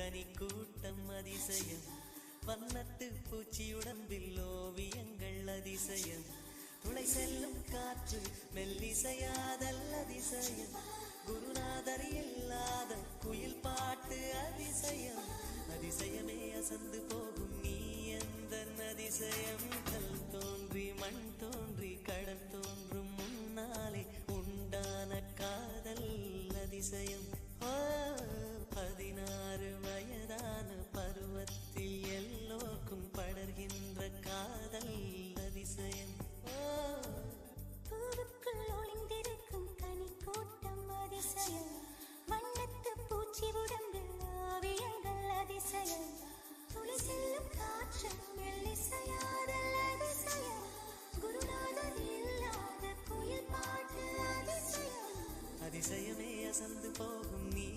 கனி கூட்டம் அதிசயம், வண்ணத்து பூச்சியுடம்பில் ஓவியங்கள் அதிசயம், துளை செல்லும் காற்று மெல்லிசையாதல் அதிசயம், குருநாதர் இல்லாத குயில் பாட்டு அதிசயம், அதிசயமே அசந்து போகும் நீ எந்த அதிசயம். கல் தோன்றி மண் தோன்றி கடல் தோன்றும் முன்னாலே உண்டான காதல் அதிசயம். 16 வயதான பருவத்தில் எல்லோருக்கும் படர்கின்ற காதல் அதிசயம். பூவுக்குள் ஒளிந்திருக்கும் கனி கூட்டம் அதிசயம், வண்ணத்து பூச்சி உடம்பில் ஓவியங்கள் அதிசயம், துளி செல்லும் காற்று மெல்லிசையாதல் அதிசயம், குருநாதர் இல்லாத குயில் பாட்டு அதிசயம், அதிசயமே அசந்து போகும் நீ